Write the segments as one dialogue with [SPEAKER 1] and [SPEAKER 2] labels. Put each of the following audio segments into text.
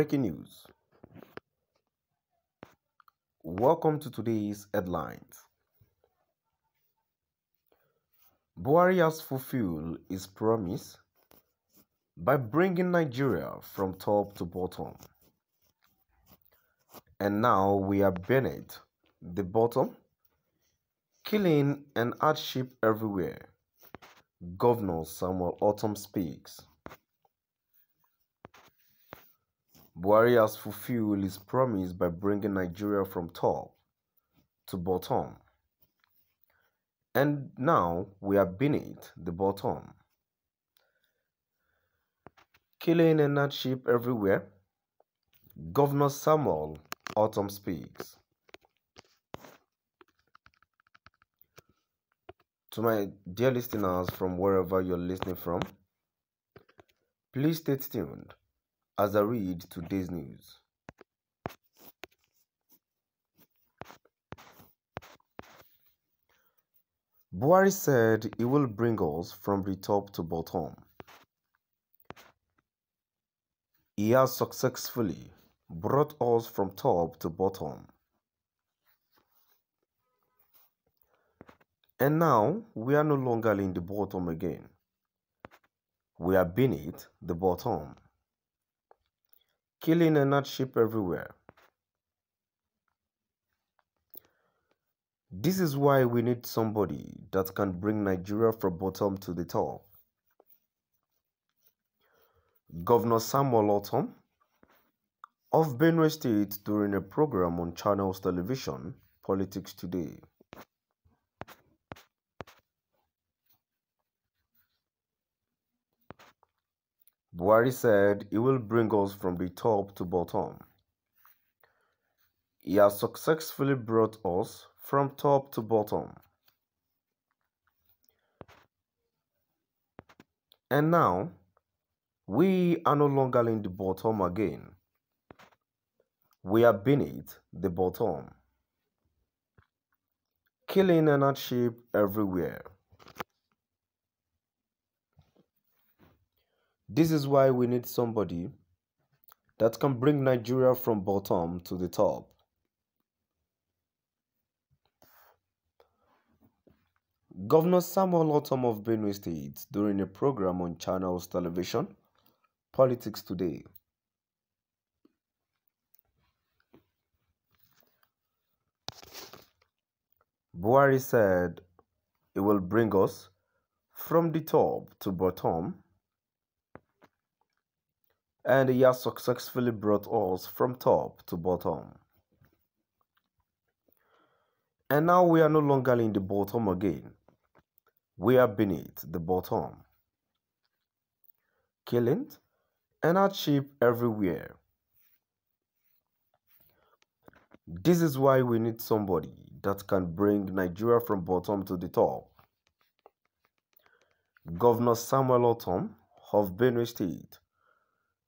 [SPEAKER 1] Breaking news. Welcome to today's headlines. Buhari has fulfilled his promise by bringing Nigeria from top to bottom. And now we are beneath the bottom, killing and hardship everywhere. Governor Samuel Ortom speaks. Buhari has fulfilled his promise by bringing Nigeria from top to bottom. And now we are beneath the bottom. Killing and hardship everywhere. Governor Samuel Ortom speaks. To my dear listeners from wherever you're listening from, please stay tuned as I read today's news. Buhari said he will bring us from the top to bottom. He has successfully brought us from top to bottom. And now we are no longer in the bottom again. We are beneath the bottom. Killing and hardship everywhere. This is why we need somebody that can bring Nigeria from bottom to the top. Governor Samuel Ortom of Benue State during a program on Channels Television, Politics Today. Buhari said he will bring us from the top to bottom. He has successfully brought us from top to bottom. And now, we are no longer in the bottom again. We are beneath the bottom. Killing and hardship everywhere. This is why we need somebody that can bring Nigeria from bottom to the top. Governor Samuel Ortom of Benue State during a program on Channels Television, Politics Today. Buhari said it will bring us from the top to bottom, and he has successfully brought us from top to bottom. And now we are no longer in the bottom again. We are beneath the bottom. Killing and hardship everywhere. This is why we need somebody that can bring Nigeria from bottom to the top. Governor Samuel Ortom of Benue State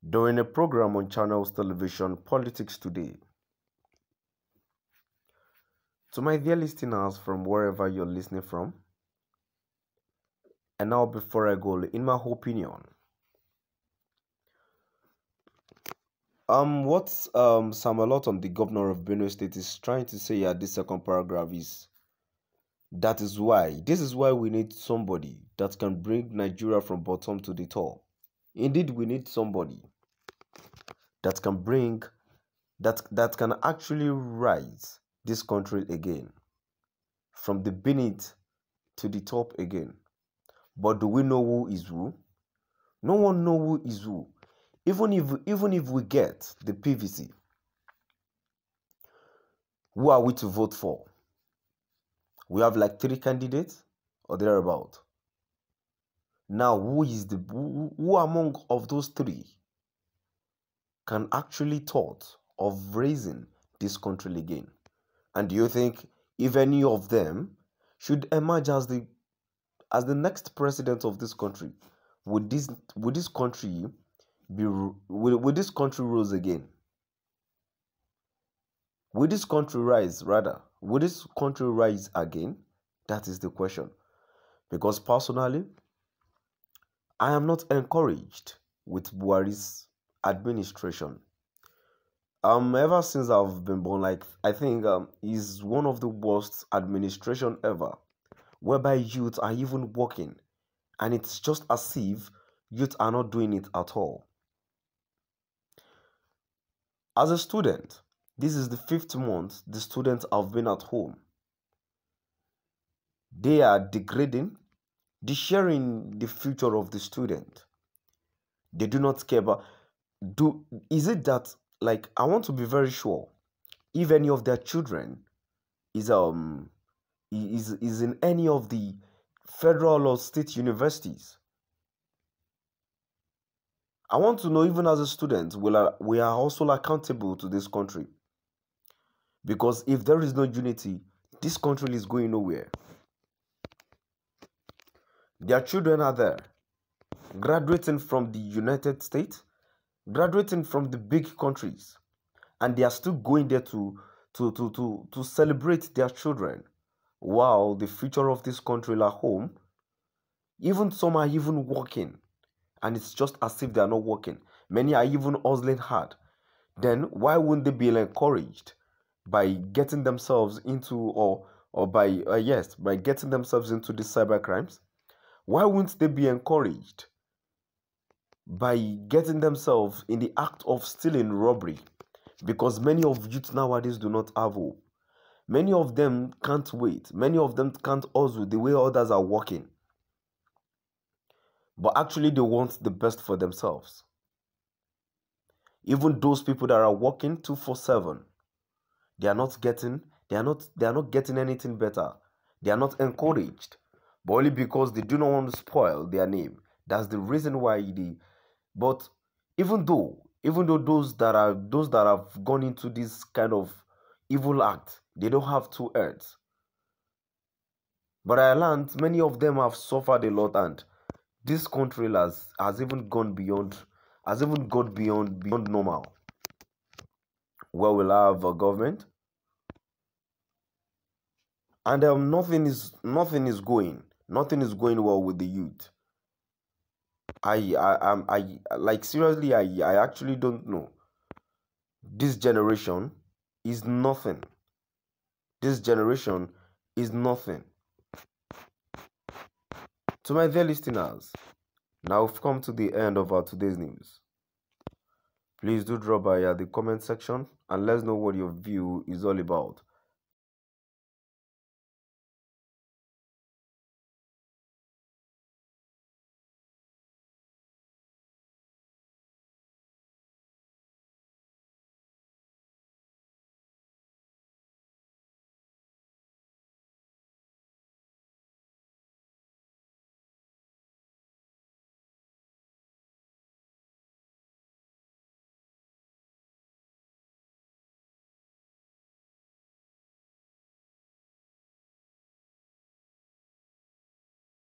[SPEAKER 1] during a program on Channels Television, Politics Today. To my dear listeners from wherever you're listening from, and now before I go, in my opinion, what Samuel Ortom, the governor of Benue State, is trying to say at this second paragraph is this is why we need somebody that can bring Nigeria from bottom to the top. Indeed, we need somebody that can bring that can actually rise this country again from the beneath to the top again. But do we know who is who? No one knows who is who. Even if we get the PVC, who are we to vote for? We have like 3 candidates or thereabout. Now, who among of those 3 can actually thought of raising this country again? And do you think if any of them should emerge as the next president of this country, would this country rose again? Will this country rise rather? Will this country rise again? That is the question. Because personally, I am not encouraged with Buhari's administration. Ever since I've been born, like I think is one of the worst administration ever, whereby youth are even working, and it's just as if youth are not doing it at all. As a student, this is the 5th month the students have been at home. They are degrading, they sharing the future of the student. They do not care about is it that, like, I want to be very sure if any of their children is is in any of the federal or state universities. I want to know, even as a student, we are also accountable to this country. Because if there is no unity, this country is going nowhere. Their children are there, graduating from the United States, graduating from the big countries, and they are still going there to celebrate their children, while the future of this country are home. Even some are even working, and it's just as if they are not working. Many are even hustling hard. Then why wouldn't they be encouraged by getting themselves into, or by yes, by getting themselves into the cyber crimes? Why wouldn't they be encouraged by getting themselves in the act of stealing, robbery? Because many of youth nowadays do not have hope. Many of them can't wait. Many of them can't hustle the way others are working. But actually they want the best for themselves. Even those people that are working 247, they are not getting anything better. They are not encouraged. But only because they do not want to spoil their name. That's the reason why they. But even though those that have gone into this kind of evil act, they don't have 2 heads. But I learned many of them have suffered a lot, and this country has even gone beyond normal. Where we'll have a government, and nothing is going well with the youth. I like, seriously, I actually don't know. This generation is nothing. This generation is nothing. To my dear listeners, now we've come to the end of our today's news. Please do drop by at the comment section and let us know what your view is all about.